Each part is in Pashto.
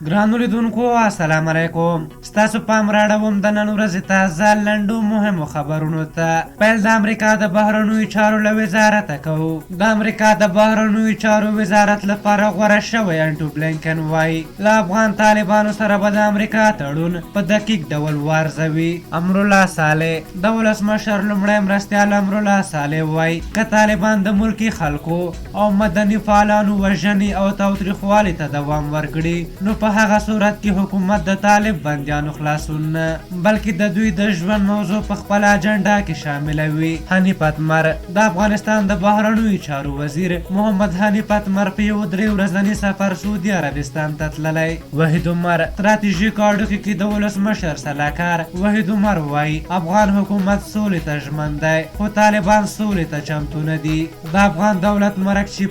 ګرانو لیدونکو السلام علیکم. ستاسو پام راړوم د نن ورځې تازه لنډو مهمو خبرونو ته. پیل د امریکا د بهرنیو چارو له وزارته کوو. د امریکا د بهرنیو چارو وزارت لپاره غوره شوی انټو بلینکن وایي له افغان طالبانو سره به د امریکا تړون په دقیق ډول وارزوي. امرالله صالح د ولسمشر لومړی مرستیال امرالله صالح وایي که طالبان د ملکي خلکو او مدني فعالانو وژنې او تاوتریخوالي ته دوام ورکړي نو په هغه صورت کې حکومت د طالب بندیانو خلاصون نه بلکې د دوی د ژوند موضوع په خپل اجنډا کې شاملوي. حنیف اتمر د افغانستان د بهرنیو چارو وزیر محمد حنیف اتمر په یو 3 ورځني سفر سعودي عربستان ته تللی. وحید عمر ستراتیژیک اړیکو کې د ولسمشر سلاکار وحید عمر وایي افغان حکومت سولې ته ژمن دی خو طالبان سولې ته چمتو نه دي. د افغان دولت مرکچی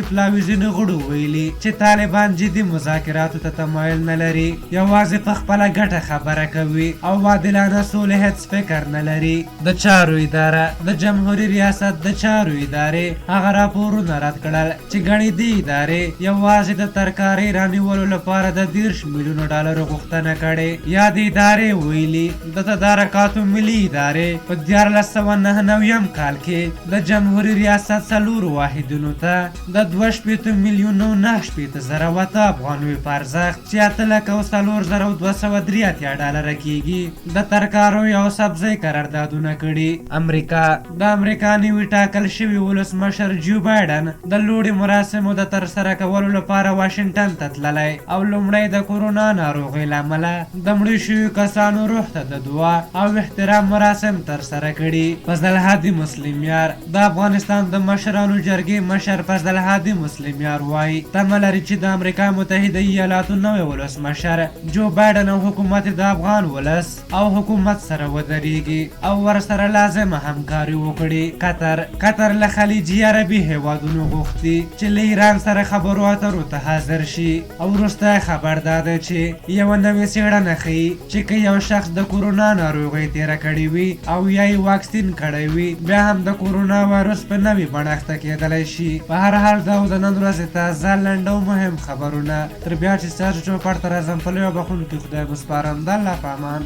پلاوی ځینې غړو ویلي چې طالبان جدي مذاکراتو ته تمایل نه لري، یوازې په خپله ګټه خبره کوي او عادلانه سولې هېڅ فکر نه لري. د چارو اداره د جمهوري ریاست د چارو ادارې هغه راپورونه رد کړل چې ګڼې دې ادارې یوازې د ترکارۍ رانیولو لپاره د 30 میلیونو ډالرو غوښتنه کړې. یادې ادارې ویلي د تدارکاتو ملي ادارې په 1499 کال کې د جمهوري ریاست 4 واحدونو ته د 2 میلیونو 9 وته افغانیو په ارزښت چې 8,04,283 ډالره کیږي د ترکاریو او سبزۍ قراردادونه کړي. د امریکا نوي ټاکل شوي ولسمشر جو بایډن د لوړې مراسمو د ترسره کولو لپاره واشنګټن ته تللی او لومړی د کورونا ناروغۍ له امله د مړو شویو کسانو روح ته د دعا او احترام مراسم ترسره کړي. فضل هادي مسلمیار د افغانستان د مشرانو جرګې مشر فضل هادي مسلمیار وایي تمه لري چې د امریکا متحده ایالاتو نوی ولسمشر جو بایډن او حکومت د افغان ولس او حکومت سره ودرېږي او ورسره لازمه همکاري وکړي. قطر له خلیجي عربي هیوادونو غوښتي چې له ایران سره خبرو اترو ته حاضر شي او وروستی خبر دا دی چې یوه نوې څېړنه ښیي چې که یو شخص د کورونا ناروغۍ تېره کړې وي او یا یې واکسین کړی وي بیا هم د کورونا وایرس په نوې بڼه اخته کېدلی شي. په هر حال دا د نن ورځې تازه لنډ او مهم خبرونه تر بیا چې ستاسو چوپړ ته راځم په لویه بخښونکي خدای مو سپارم. د الله په امان.